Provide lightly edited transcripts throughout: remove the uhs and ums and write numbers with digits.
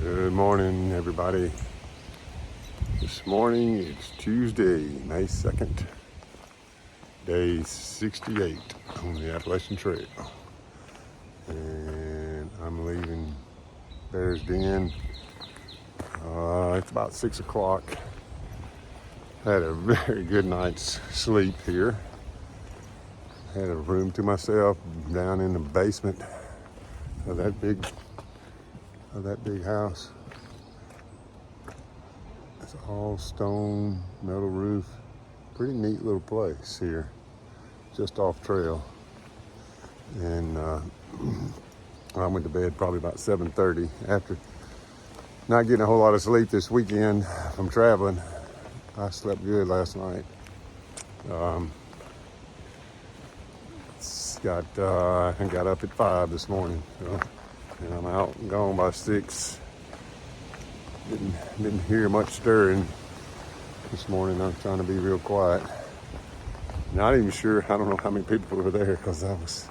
Good morning, everybody. This morning it's Tuesday, May 2nd, day 68 on the Appalachian Trail. And I'm leaving Bear's Den. It's about 6 o'clock. Had a very good night's sleep here. Had a room to myself down in the basement of that big house. It's all stone, metal roof. Pretty neat little place here, just off trail. And I went to bed probably about 7:30 after not getting a whole lot of sleep this weekend from traveling. I slept good last night. I got up at 5 this morning, so, and I'm out and gone by 6. Didn't hear much stirring this morning. I'm trying to be real quiet. Not even sure. I don't know how many people were there because I was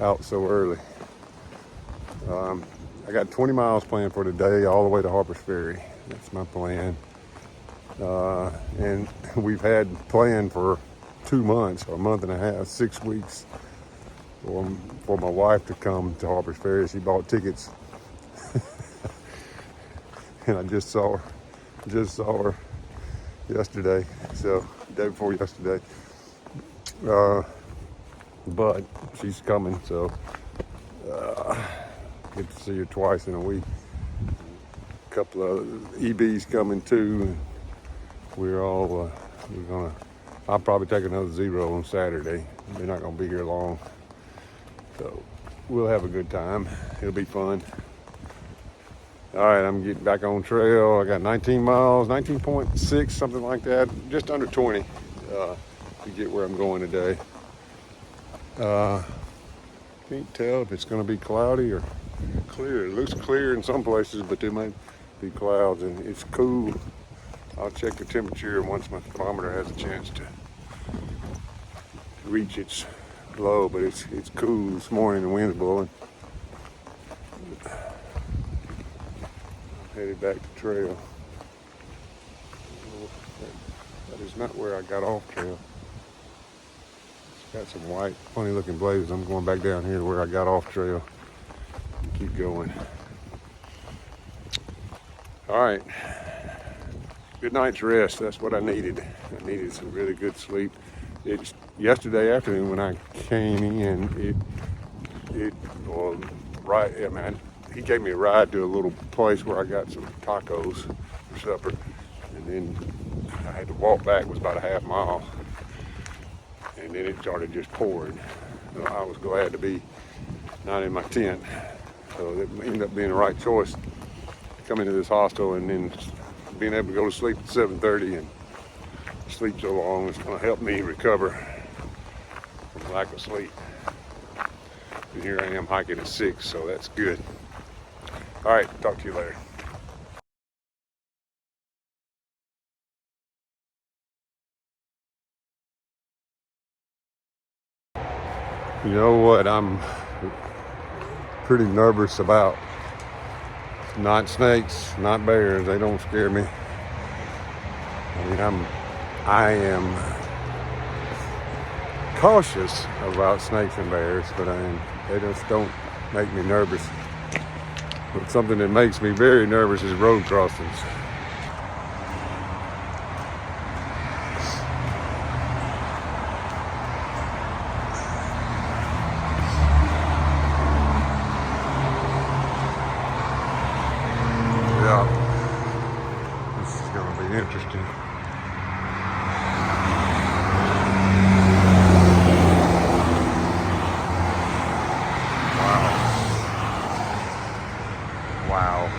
out so early. I got 20 miles planned for today, all the way to Harper's Ferry. That's my plan. And we've had planned for 2 months, or a month and a half, 6 weeks, for my wife to come to Harper's Ferry. She bought tickets. And I just saw her yesterday, so day before yesterday. But she's coming, so get to see her twice in a week. A couple of EBs coming too. I'll probably take another 0 on Saturday. They're not gonna be here long, so we'll have a good time. It'll be fun. All right, I'm getting back on trail. I got 19 miles, 19.6, something like that, just under 20 to get where I'm going today. Can't tell if it's going to be cloudy or clear. It looks clear in some places, but there might be clouds, and it's cool. I'll check the temperature once my thermometer has a chance to reach its low, but it's cool this morning. The wind's blowing. Headed back to trail. That is not where I got off trail. It's got some white, funny looking blazes. I'm going back down here to where I got off trail. Keep going. All right. Good night's rest. That's what I needed. I needed some really good sleep. It's yesterday afternoon when I came in. He gave me a ride to a little place where I got some tacos for supper, and then I had to walk back. It was about a half mile, and then it started just pouring. So I was glad to be not in my tent, so it ended up being the right choice to come into this hostel, and then being able to go to sleep at 7:30 and sleep so long is going to help me recover from lack of sleep. And here I am hiking at 6, so that's good. All right, talk to you later. You know what I'm pretty nervous about? Not snakes, not bears. They don't scare me. I am cautious about snakes and bears, but they just don't make me nervous. But something that makes me very nervous is road crossings. Yeah, this is going to be interesting. Wow.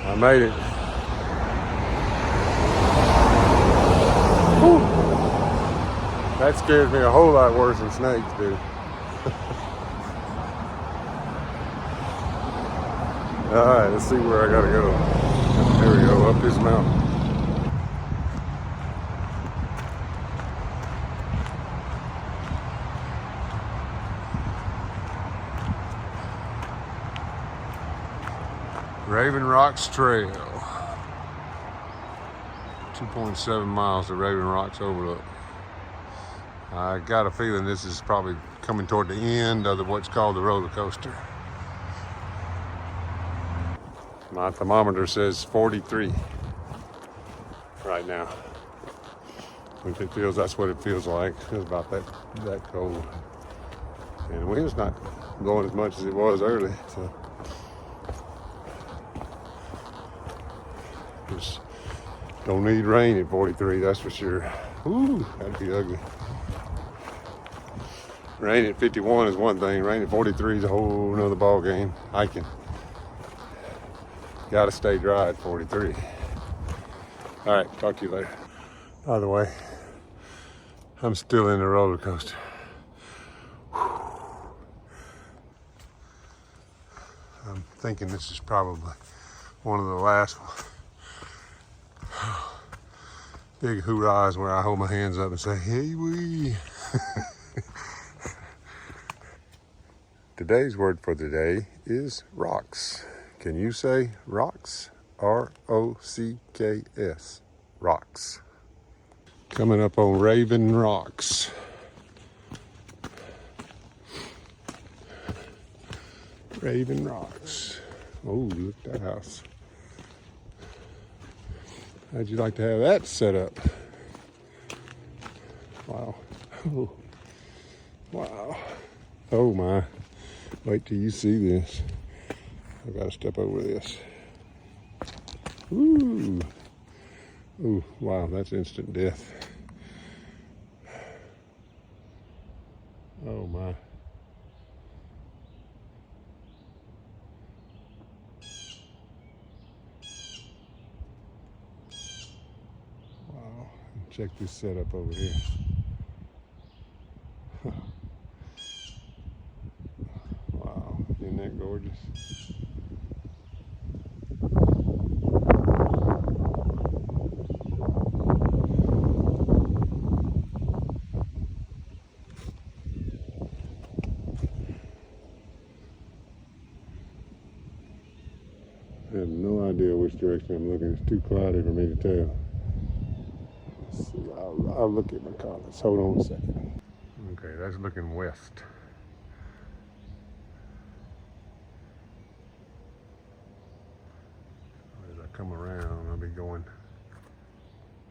I made it. Whew. That scares me a whole lot worse than snakes do. All right, let's see where I gotta go. There we go, up this mountain. Raven Rocks Trail. 2.7 miles to Raven Rocks Overlook. I got a feeling this is probably coming toward the end of what's called the roller coaster. My thermometer says 43 right now. If it feels, that's what it feels like. It feels about that cold. And the wind's not blowing as much as it was early. So just don't need rain at 43, that's for sure. Ooh, that'd be ugly. Rain at 51 is one thing. Rain at 43 is a whole nother ball game. Hiking. Gotta stay dry at 43. All right, talk to you later. By the way, I'm still in the roller coaster. I'm thinking this is probably one of the last ones. Big hoorahs where I hold my hands up and say, hey wee. Today's word for the day is rocks. Can you say rocks? R-O-C-K-S. Rocks. Coming up on Raven Rocks. Raven Rocks. Oh, look at that house. How'd you like to have that set up? Wow. Oh. Wow. Oh my. Wait till you see this. I've got to step over this. Ooh. Ooh, wow, that's instant death. Oh my. Wow, check this setup over here. Wow, isn't that gorgeous? I have no idea which direction I'm looking. It's too cloudy for me to tell. Let's see, I'll look at my compass. Hold on a second. Okay, that's looking west. As I come around, I'll be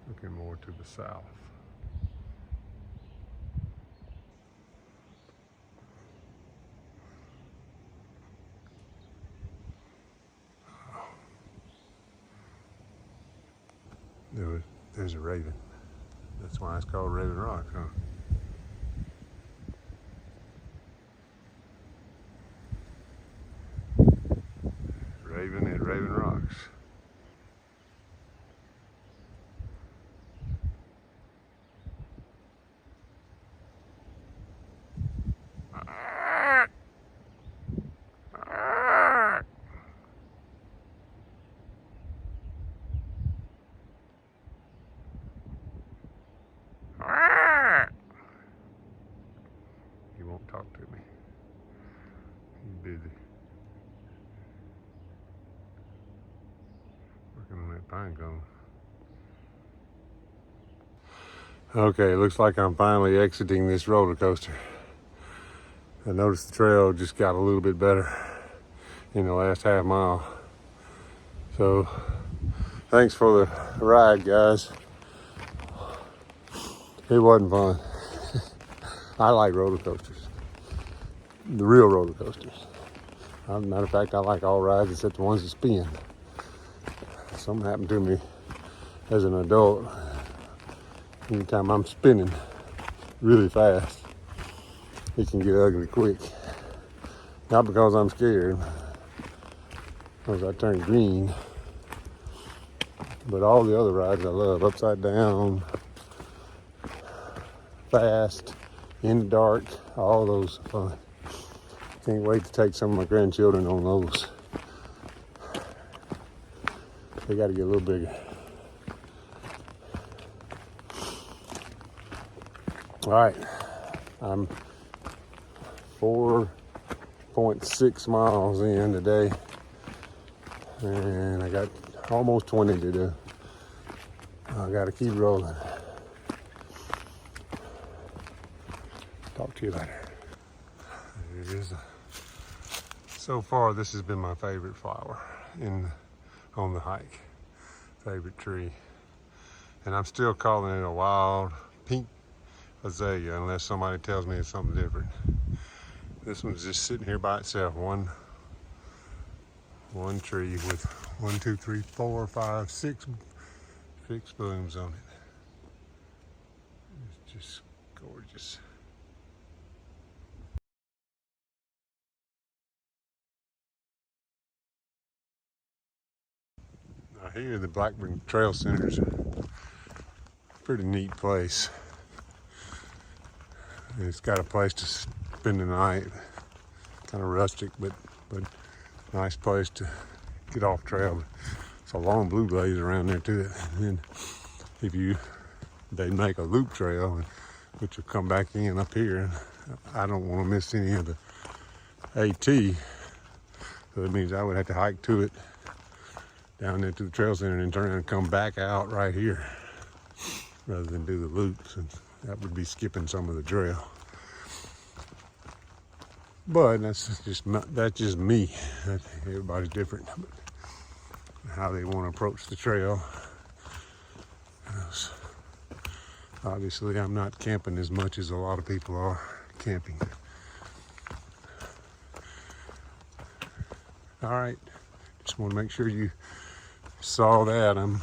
looking more to the south. There's a raven. That's why it's called Raven Rock, huh? Raven at Raven Rocks. He won't talk to me. He's busy. Working on that pine cone. Okay, looks like I'm finally exiting this roller coaster. I noticed the trail just got a little bit better in the last half mile. So, thanks for the ride, guys. It wasn't fun. I like roller coasters. The real roller coasters. As a matter of fact, I like all rides except the ones that spin. Something happened to me as an adult. Anytime I'm spinning really fast, it can get ugly quick. Not because I'm scared, because I turn green. But all the other rides I love, upside down, fast, in the dark, all those are fun. Can't wait to take some of my grandchildren on those. They got to get a little bigger. All right, I'm 4.6 miles in today. And I got almost 20 to do. I gotta keep rolling. Talk to you later. It is. So far, this has been my favorite flower on the hike. Favorite tree. And I'm still calling it a wild pink azalea unless somebody tells me it's something different. This one's just sitting here by itself. One tree with 1, 2, 3, 4, 5, 6 blooms on it. It's just gorgeous. Now here, the Blackburn Trail Center is a pretty neat place. It's got a place to spend the night. Kind of rustic, but nice place to get off trail. It's a long blue blaze around there too. And then they make a loop trail, which will come back in up here. I don't want to miss any of the AT, so that means I would have to hike to it down there to the trail center and then turn around and come back out right here rather than do the loops, and that would be skipping some of the trail. But that's just me. Everybody's different, but how they want to approach the trail. Obviously, I'm not camping as much as a lot of people are camping. All right, just want to make sure you saw that. I'm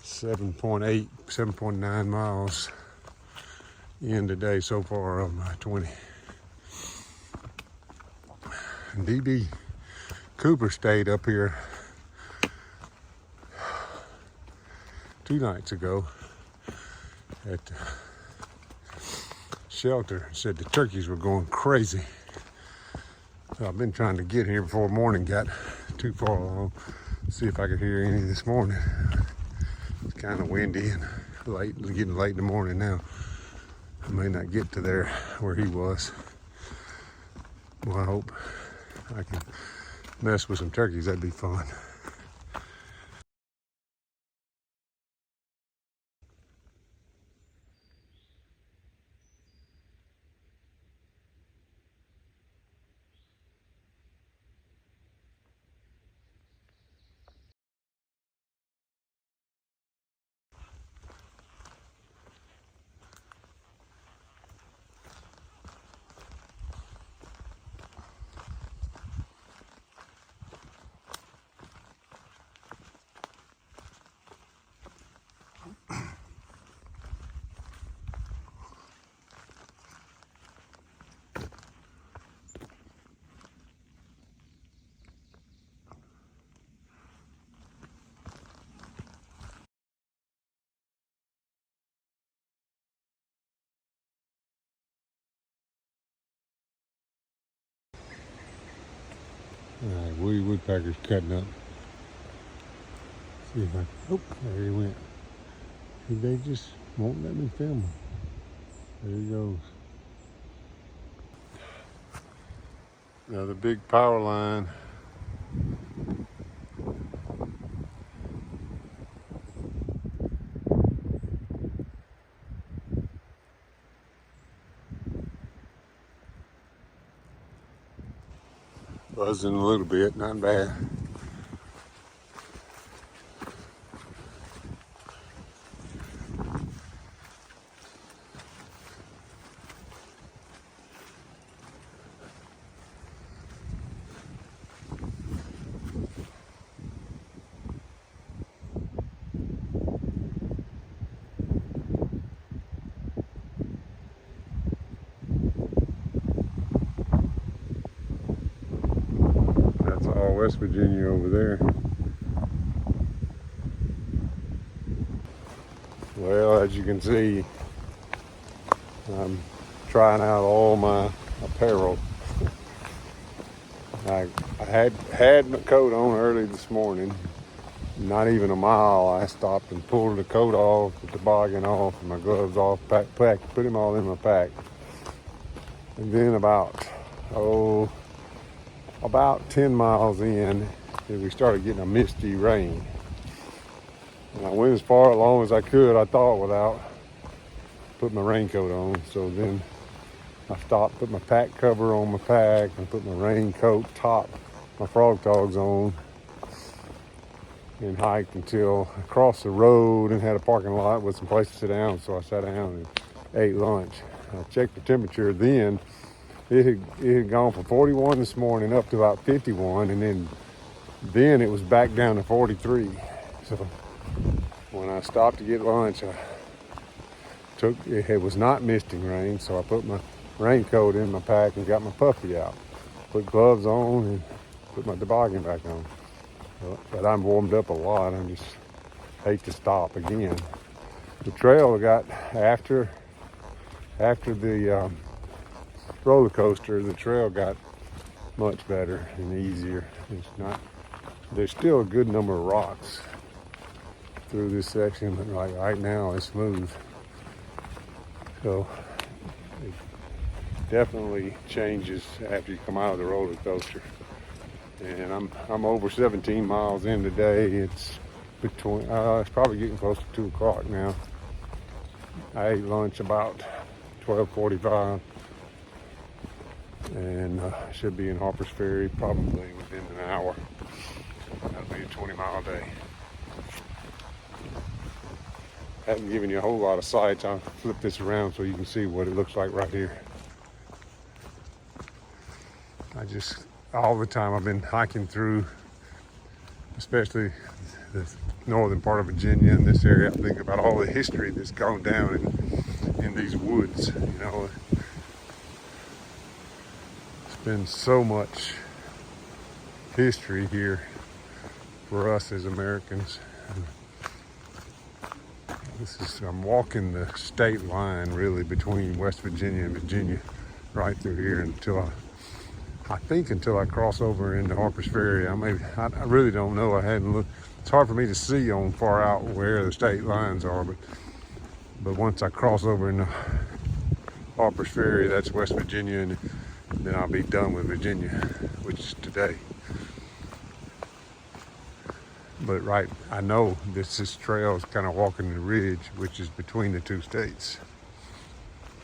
7.8, 7.9 miles in today so far of my 20. And DB Cooper stayed up here 2 nights ago at the shelter. Said the turkeys were going crazy. So I've been trying to get here before morning got too far along. See if I could hear any this morning. It's kind of windy and getting late in the morning now. I may not get to there where he was. Well, I hope I can mess with some turkeys. That'd be fun. All right, woody woodpecker's cutting up. See if oh, there he went. They just won't let me film him. There he goes. Another big power line. Buzzing a little bit, not bad. That's all West Virginia over there. Well, as you can see, I'm trying out all my apparel. I had my coat on early this morning. Not even a mile, I stopped and pulled the coat off, the toboggan off, and my gloves off, put them all in my pack. And then about 10 miles in, then we started getting a misty rain. And I went as far along as I could, I thought, without putting my raincoat on. So then I stopped, put my pack cover on my pack, and put my raincoat top, my frog togs on, and hiked until I crossed the road and had a parking lot with some place to sit down. So I sat down and ate lunch. I checked the temperature then. It had gone from 41 this morning up to about 51, and then it was back down to 43. So when I stopped to get lunch, it was not misting rain, so I put my raincoat in my pack and got my puffy out. Put gloves on and put my toboggan back on. But I'm warmed up a lot. I just hate to stop again. The trail got after the roller coaster, the trail got much better and easier. There's still a good number of rocks through this section, but right now it's smooth. So it definitely changes after you come out of the roller coaster. And I'm over 17 miles in today. It's probably getting close to 2 o'clock now. I ate lunch about 12:45, and should be in Harper's Ferry probably within an hour. That'll be a 20-mile day. Haven't given you a whole lot of sights. I'll flip this around so you can see what it looks like right here. All the time I've been hiking through, especially the northern part of Virginia in this area, I think about all the history that's gone down in these woods. You know, it's been so much history here for us as Americans. I'm walking the state line really between West Virginia and Virginia right through here until I cross over into Harper's Ferry. I really don't know. I hadn't looked. It's hard for me to see on far out where the state lines are, but once I cross over into Harper's Ferry, that's West Virginia, and then I'll be done with Virginia, which is today. But I know this trail is kind of walking the ridge, which is between the two states.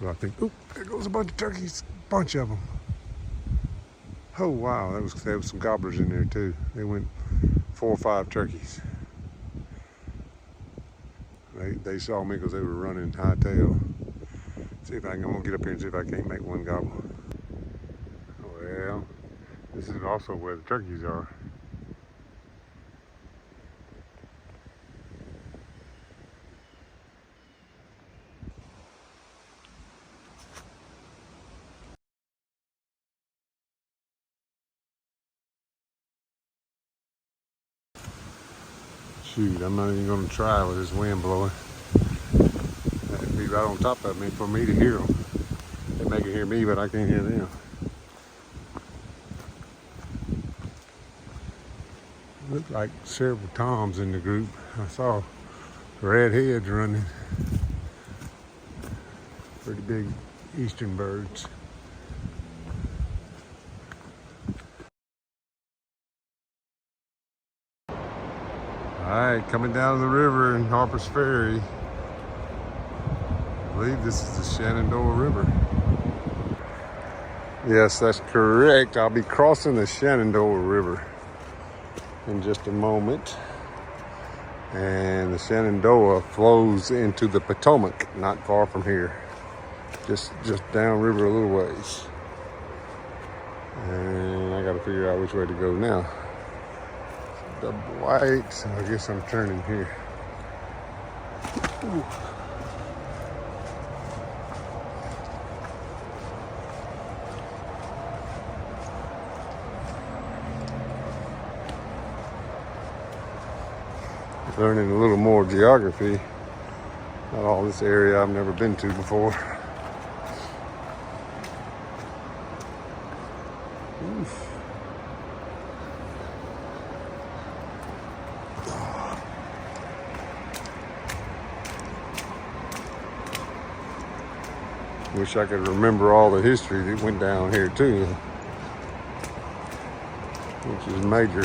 So I think, there goes a bunch of turkeys, bunch of them. Oh wow, there was some gobblers in there too. They went 4 or 5 turkeys. They saw me because they were running hightail. I'm gonna get up here and see if I can't make one gobble. Well, this is also where the turkeys are. Shoot, I'm not even going to try with this wind blowing. That'd be right on top of me for me to hear them. They can hear me, but I can't hear them. Looked like several toms in the group. I saw redheads running. Pretty big eastern birds. All right, coming down the river in Harper's Ferry. I believe this is the Shenandoah River. Yes, that's correct. I'll be crossing the Shenandoah River in just a moment. And the Shenandoah flows into the Potomac, not far from here. Just downriver a little ways. And I gotta figure out which way to go now. Double white, so I guess I'm turning here. Ooh. Learning a little more geography. Not all this area I've never been to before. Oof. Wish I could remember all the history that went down here too, which is major.